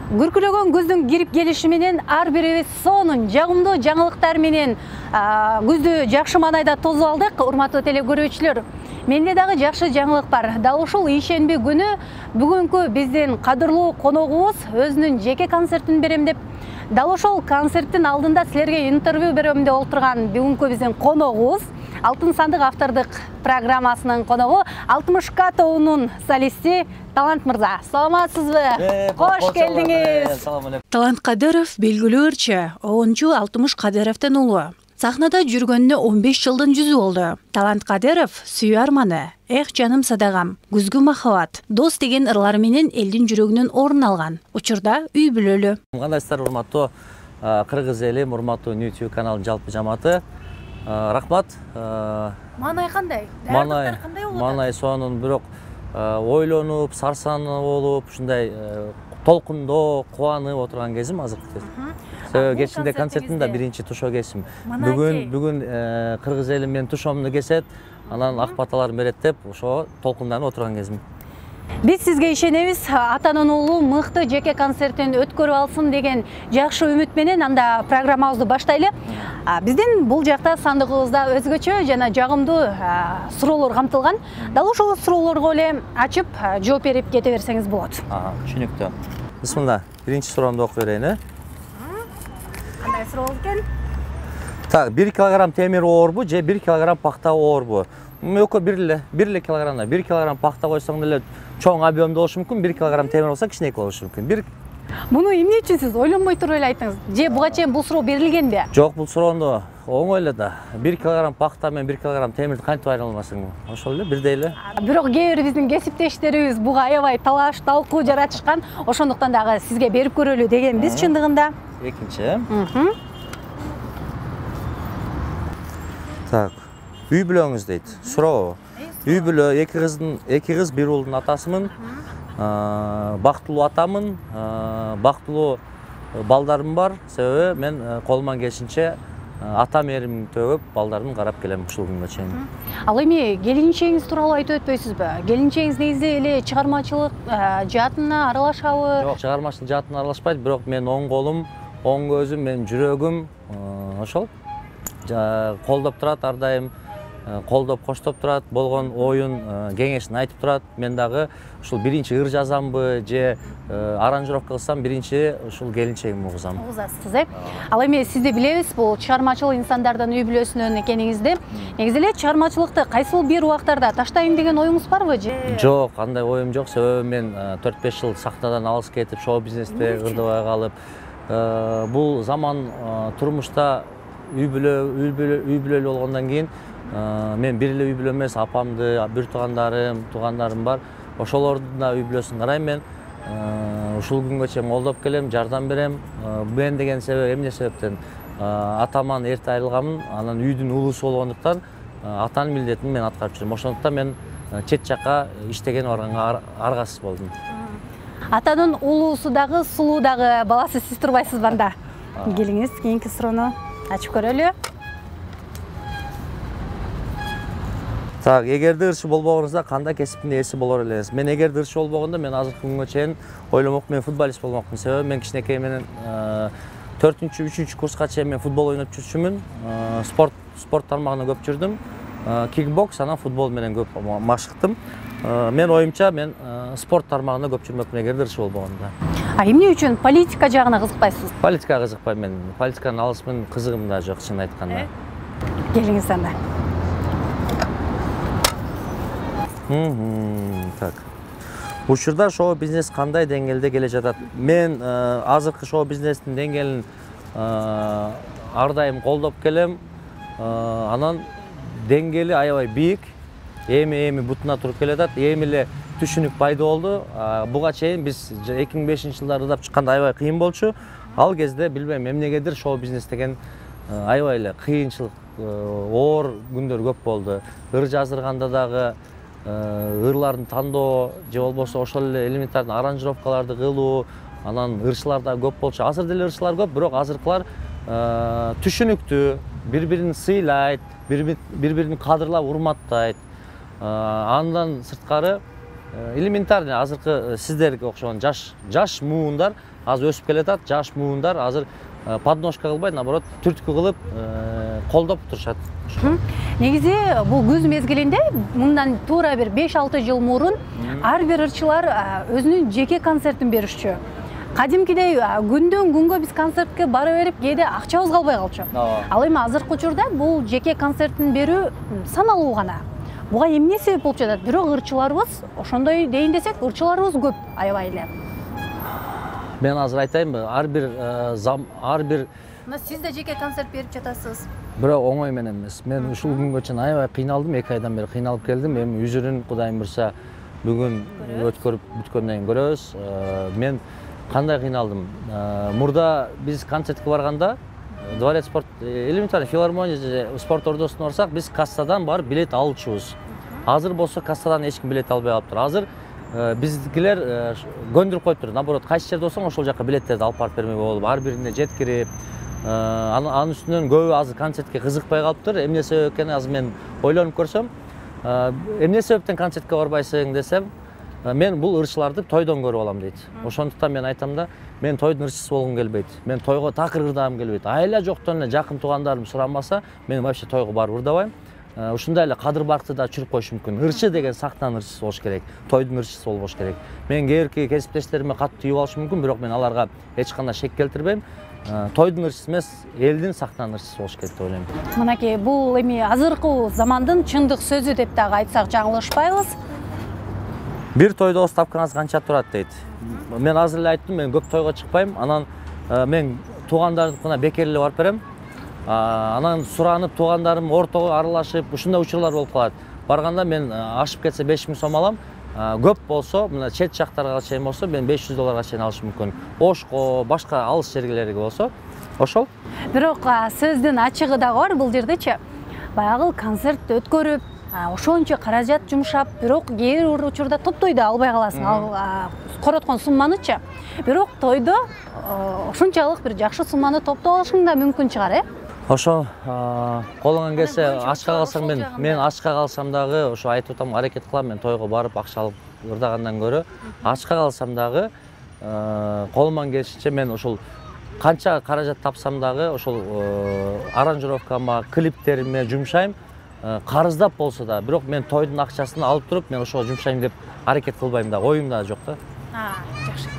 Күркүлөгөн көздүн кирип келиши менен ар бирибиз сонун жагымдуу жаңылыктар менен күздү жакшы маанайда тосуп алдык. Урматтуу теле көрүүчүлөр, менде дагы жакшы жаңылык бар. Дал ушул ишенби күнү бүгүнкү биздин кадырлуу коногубуз өзүнүн жеке концертин берем деп, дал ошол концерттин алдында силерге интервью берем деп олтурган бүгүнкү биздин коногубуз Алтын сандык автордук программасынын коногу 60К тобунун солисти Талант мырза. Саламатсызбы? Кош келдиңиз. Талант Кадыров белгилүү ырчы, оончу 60 Кадыровдун уулу. Сахнада жүргөнүнө 15 жылдын жүзү болду. Талант Кадыров сүйүү арманы, эх жаным садагам, күзгү махабат, дос деген ырлар менен элдин жүрөгүнөн орун алган. Учурда үй бүлөлүү. Кандайсыздар урматтуу кыргыз эли, урматтуу YouTube каналынын жалпы жамааты. Рахмат. Маанай кандай? Маанай болот? Маанай сонун, бирок ойлонуп, сарсанып болуп, ушундай толкундоо, кубанып отурган кезим азыркы кез. Себеби кечинде концертим да биринчи тушоо кесим. Бүгүн кыргыз эли менин тушоомду кесет, анан ак баталарын берет деп ошо толкунданып отурган кезим. Биз сизге ишенебиз, атанын уулу мыкты жеке концертин өткөрүп алсын деген жакшы үмүт менен анда программабызды баштайлы. Биздин бул жакта сандыгыбызда өзгөчө жана жагымдуу суроолор камтылган. Дал ошол суроолорго эле ачып жооп берип кете берсеңиз болот. Түшүнүктүү. Бисмилла, биринчи суроомду окуп берейин. Кандай суроо экен? Так, 1 килограмм темир оорбу же 1 килограмм пахта оорбу? Экөө бир эле килограммда 1 килограмм пахта койсоң деле чоң объемдуу болушу мүмкүн, 1 килограмм темир болсо кичинекей болушу мүмкүн. Муну эмне үчүн сиз ойлонбой туруп эле айттыңыз? Же буга чейин бул суроо берилгенби? Жок, бул суроону оңой эле да. 1 килограмм пахта менен 1 килограмм темирди кантип айыра алмасың? Ошол эле бирдей эле. Бирок кээ бир биздин кесиптештерибиз буга аябай талаш, талкуу жаратышкан. Ошондуктан дагы сизге берип көрөлү дегенбиз чындыгында. Экинчи. Так, үй бүлөңүз дейт. Суроо. Үй бүлө, эки кыз, бир уулдун атасымын. Бактылуу атамын, бактылуу балдарым бар. Себеби мен колуман келишинче ата мээримди төгүп, балдарымды карап келем ушул күнгө чейин. Ал эми келинчегиңиз тууралуу айтып өтпөйсүзбү? Келинчегиңиз негизи эле чыгармачылык жаатына аралашабы? Жок, чыгармачылык жаатына аралашпайт, бирок мен оң колум, оң көзүм, менин жүрөгүм ошол колдоп турат, ар дайым колдоп, коштоп турат, болгон оюн, кеңешин айтып турат. Мен дагы ушул биринчи ыр жазамбы же аранжировка кылсам, биринчи ушул келинчегимди угузам. Угузасыз, э? Ал эми сизди билебиз, бул чыгармачыл инсандардын үй бүлөсүнөн экениңизди. Негизи эле чыгармачылыкты кайсыл бир убактарда таштайм деген оюңуз барбы же? Жок, андай оюм жок. Себеби мен 4-5 жыл сахнадан алыс кетип, шоу бизнесте ырдыбай калып, бул заман турмушта үй бүлөлүү болгондон кийин мен бир эле үй бүлө эмес, апамды, бир туугандарым бар. Ошолордун да үй бүлөсүн карайм мен. Ушул күнгө чейин колдоп келем, жардам берем. Мен деген себеп эмне себептен? Атаман эрте айрылганмын, анан үйдүн улуусу болгондуктан атанын милдетин мен аткарып жүрөм. Ошондуктан мен чет жакка иштеген барганга аргасыз болдум. Атанын улуусу дагы, сулуу дагы баласы сиз турбайсызбы анда? Келиңиз, кийинки суроону ачып көрөлү. Так, эгерде ырчы болбогонуңузда кандай кесиптин ээси болор элеңиз? Мен эгерде ырчы болбогондо мен азыркы күнгө чейин ойломокмун, мен футболист болмокмун. Себеби мен кичинекей менен 4-3 курска чейин мен футбол ойноп жүрчүмүн. Спорт тармагына көп жүрдүм. Кикбокс, анан футбол менен көп машыктым. Мен оюмча мен спорт тармагына көп жүрмөкмүн эгерде ырчы болбогондо. Эмне үчүн политика жагына кызыкпайсыз? Политикага кызыкпайм мен. Политиканын алысмын, кызыгым да жок, чынын айтканда. Келиңиз анда. Так. Учурда шоу бизнес кандай деңгээлде келе жатат? Мен азыркы шоу бизнестин деңгээлин ар дайым колдоп келем. Анан деңгээли аябай бийик. Эми бутуна туруп келатат. Эми эле түшүнүк пайда болду. Буга чейин биз 2005-жылдары ырдап чыкканда аябай кыйын болчу. Ал кезде билбейм эмнегедир шоу бизнес деген аябай эле кыйынчылык, оор күндөр көп болду. Ыр жаздырганда дагы ырларын тандоо же болбосо ошол эле элементарный аранжировкаларды кылуу, анан ырчылар да көп болчу. Азыр деле ырчылар көп, бирок азыркылар түшүнүктүү, бири-бирин сыйлайт, бири-бирин кадырлап урматтайт. Андан сырткары элементарный азыркы сиздерге окшогон жаш муундар азыр өсүп келатат. Жаш муундар азыр подножка кылбай, наоборот, түрткү кылып колдоп турушат. Негизи бул күз мезгилинде мындан туура бир 5-6 жыл мурун ар бир ырчылар өзүнүн жеке концертин беришчү. Кадимкидей күндөн күнгө биз концертке бара берип, кээде акчабыз калбай калчу. Ал эми азыркы учурда бул жеке концертин берүү саналуу гана. Буга эмне себеп болуп жатат? Бирок ырчыларыбыз, ошондой дейин десек, ырчыларыбыз көп, аябай эле. Мен азыр айтайынбы, ар бир Сиз да жеке концерт берип жатасыз. Бирок оңой менен эмес. Мен ушул күнгө чейин аябай кыйналдым, 2 айдан бери кыйналып келдим. Эми үзүрүн Кудайым бурса бүгүн өткөрүп бүткөндөн кийин көрөбүз. Мен кандай кыйналдым? Мурда биз концертке барганда, Дворец спорт, элементарный филармония же спорт ордосуна барсак, биз кассадан барып билет алчубуз. Азыр болсо кассадан эч ким билет албай калыптыр. Азыр биздикилер көндүрүп коюптур. Наоборот, кайсы жерде болсоң ошол жака билеттерди алып барып бермек болуп, ар бирине жеткирип, анын үстүнөн көбү азыр концертке кызыкпай калыптыр. Эмне себеп экенин азыр мен ойлонуп көрсөм, эмне себептен концертке барбайсың десем, мен бул ырчыларды тойдон көрүп алам дейт. Ошондуктан мен айтам да, мен тойдун ырчысы болгум келбейт. Мен тойго такыр ырдагым келбейт. Айла жоктон эле жакын туугандарым сурамаса, мен вообще тойго барып ырдабайм. Ушундай эле кадыр бакты да чүрүп коюш мүмкүн. Ырчы деген сактан ырчысы болуш керек. Тойдун ырчысы болбош керек. Мен кээерки кесиптештериме катуу тийип алышым мүмкүн, бирок мен аларга эч кандай шек келтирбейм. Тойдун ырчысы эмес, элдин сактан ырчысы болуш керек деп ойлойм. Мынакей бул эми азыркы замандын чындык сөзү деп дагы айтсак жаңылышпайбыз. Бир тойдо ставкаңыз канча турат дейт. Мен азыр эле айттым, мен көп тойго чыкпайм. Анан мен туугандардыкына бекер эле барып берем. Анан суранып туугандарым ортого аралашып, ушундай учурлар болуп калат. Барганда мен ашып кетсе 5000 сом алам. Көп болсо, мына чет жактарга чейин болсо, мен $500 чейин алышым мүмкүн. Ошко, башка алыс жерлерге болсо, ошол. Бирок сөздүн ачыгы дагы бар бул жердечи. Баягы концерт өткөрүп, ошончо каражат жумшап, бирок кээ бир учурда топтой да албай каласың. Ал короткон сумманычы. Бирок тойдо ошончалык бир жакшы сумманы топтоп алышың да мүмкүн чыгар, Ошо колуңан келсе ачка калсаң, мен ачка калсам дагы ошо айтып атам, аракет кылам, мен тойго барып акча алып ырдагандан көрө ачка калсам дагы колуман келишинче мен ошол канча каражат тапсам дагы ошол аранжировкама, клиптериме жумшайм. Карыздап болсо да, бирок мен тойдун акчасын алып туруп, мен ошого жумшайм деп аракет кылбайм да, оюмда жок да. Жакшы.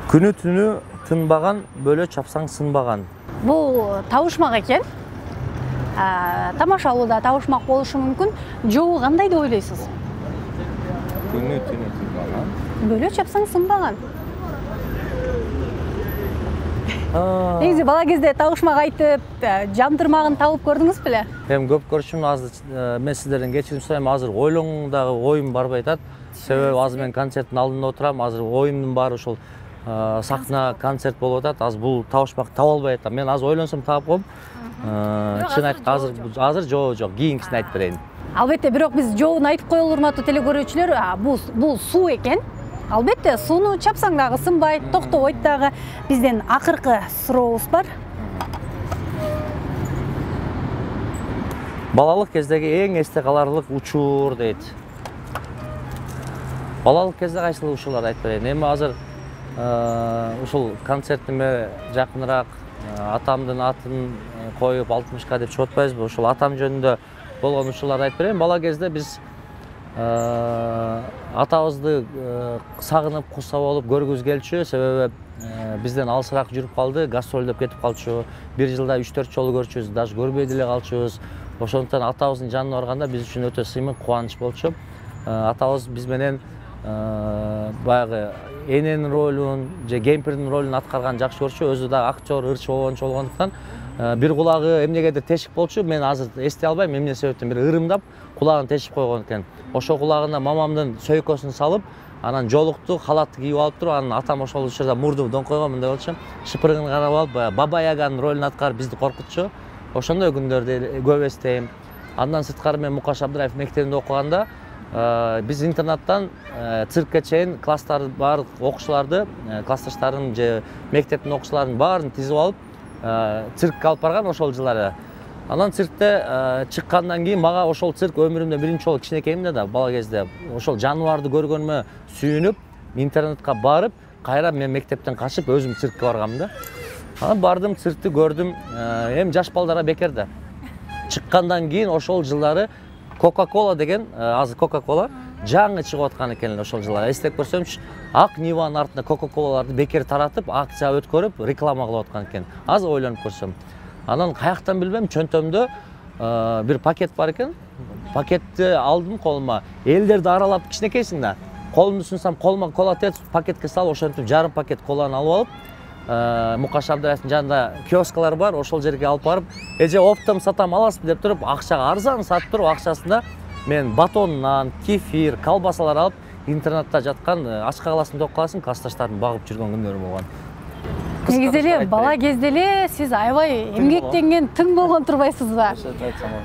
Күнү түнү тынбаган, бөлө чапсаң сынбаган. Бул табышмак экен. Тамашалууда табышмак болушу мүмкүн. Жобу кандай деп ойлойсуз? Күнү түнү тынбаган. Бөлө чапсаң сынбаган. Негизи бала кезде табышмак айтып, жамтырмагын табып көрдүңүз беле? Эми көп көрчүм, азыр мен сиздерден кечирим сурайм, азыр ойлоңдагы оюм барбай атат. Себеби азыр мен концерттин алдында отурам, азыр оюмдун баары ошол сахна концерт болуп атат. Азыр бул табышмак таба албай атам. Мен азыр ойлонсом таап коем. Чын айтканда азыр жок, кийинкисин айтып берейин. Албетте, бирок биз жообун айтып коелу, урматтуу телекөрүүчүлөр, бул суу экен. Албетте, сууну чапсаң дагы сынбайт, токтобойт дагы. Бизден акыркы сурообуз бар. Балалык кездеги эң эсте каларлык учур дейт. Балалык кезде кайсыл учурларды айтып берейин. Эми азыр ушул концертиме жакыныраак атамдын атын коюп 60ка деп чыгып атпайбызбы? Ушул атам жөнүндө болгон учурларды айтып берейин. Бала кезде биз атабызды сагынып, курса болуп көргүбүз келчү. Себеби бизден алысыраак жүрүп калды, гастролдоп кетип калчу. Бир жылда 3-4 жолу көрчүбүз, даже көрбөй деле калчубуз. Ошондуктан атабыздын жанына барганда биз үчүн өтө сыймык, кубаныч болчу. Атабыз биз менен баягы эненин ролун же кемпирдин ролун аткарган жакшы көрчү. Өзү да актер, ырчы болгондуктан бир кулагы эмнегедир тешип болчу. Мен азыр эстей албайм, эмне себептен бир ырымдап кулагын тешип койгон экен. Ошо кулагына мамамдын сөйкөсүн салып, анан жолукту, халатты кийип алып туруп, анан атам ошол учурда мурду доңкойгон мындай болчу. Шыпырыгын карап алып, Баба Яганын ролун аткарып бизди коркутчу. Ошондой күндөрдү көп эстейм. Андан сырткары мен Мукаш Абдыраев мектебинде окуганда биз интернаттан циркке чейин класстар баардык окуучуларды, классташтарын же мектептин окуучуларын баарын тизип алып циркке алып барган ошол жылдары. Анан циркте чыккандан кийин мага ошол цирк өмүрүмдө биринчи жолу кичинекейимде да бала кезде ошол жаныбарды көргөнүмө сүйүнүп интернетке барып кайра мен мектептен качып өзүм циркке баргам да. Анан бардым, циркти көрдүм. Эми жаш балдарга бекер да. Чыккандан кийин ошол жылдары Coca-Cola деген, азыр Coca-Cola жаңы чыгып аткан экен ошол жылдары. Эстеп көрсөмчү, ак Ниванын артында Coca-Colаларды бекер таратып, акция өткөрүп, реклама кылып аткан экен. Азыр ойлонуп көрсөм. Анан каяктан билбем, чөнтөмдө бир пакет бар экен. Пакетти алдым колума. Элдерди аралап кичинекейсиң да. Колумду сунсам, колума кола тет пакетке салып, ошентип жарым пакет коланы алып алып, Мукаш Абдыраевдин жанында киоскалар бар, ошол жерге алып барып, эже оптом сатам аласызбы деп туруп, акчага арзан сатып туруп, акчасында мен батоннан, кефир, колбасалар алып, интернетте жаткан Ачка каласың, Ток каласың классташтарын багып жүргөн күндөрүм болгон. Негизи эле бала кезде эле сиз аябай эмгектенген, тың болгон турбайсыз ба?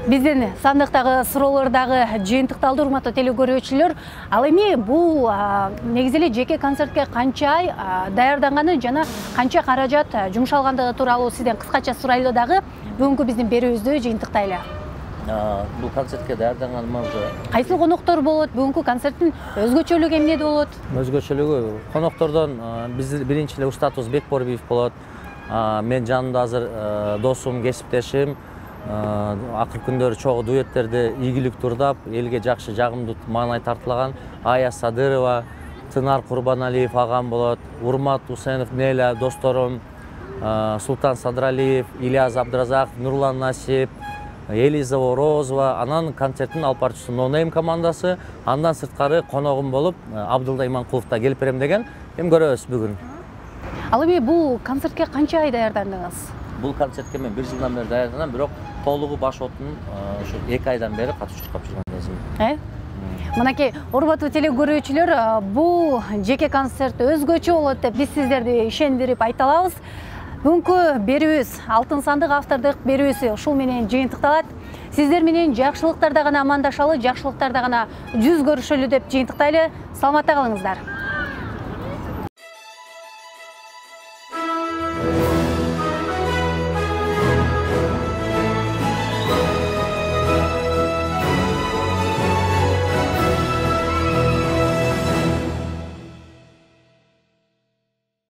Биздин сандыктагы суроолор дагы жыйынтыкталды, урматтуу телекөрүүчүлөр. Ал эми бул негизи эле жеке концертке канча ай даярданганы жана канча каражат жумшалгандыгы тууралуу сизден кыскача сурайлы дагы бүгүнкү биздин берүүбүздө жыйынтыктайлы. Бул концертке даярданганыма уже Кайсыл коноктор болот? Бүгүнкү концерттин өзгөчөлүгү эмнеде болот? өзгөчөлүгү коноктордон биз биринчи эле устатыбыз Бекборбиев болот. Мен жанымда азыр досум, кесиптешим, акыркы күндөрү чогуу дуэттерди ийгилик турдап, элге жакшы жагымдуу маанай тартылаган Ая Садырова, Тынар Курбаналиев агам болот, Урмат Усенов, Неля досторум, Султан Садралиев, Ильяс Абдыразаков, Нурлан Насип, Элиза Розова, анан концерттин алып барчысы No Name командасы, андан сырткары коногум болуп Абдылда Иманкулов да келип берем деген. Эми көрөбүз бүгүн. Ал эми бул концертке канча ай даярдандыңыз? Бул концертке мен 1 жылдан бери даярданам, бирок толугу баш отун ушу 2 айдан бери катышып чуркап жүргөн кезим. Мынакей урматтуу телекөрүүчүлөр, бул жеке концерт өзгөчө болот деп биз сиздерди ишендирип айта алабыз. Бүгүнкү берүүбүз Алтын сандык автордук берүүсү ушул менен жыйынтыкталат. Сиздер менен жакшылыктарда гана амандашалы, жакшылыктарда гана жүз көрүшөлү деп жыйынтыктайлы. Саламатта калыңыздар.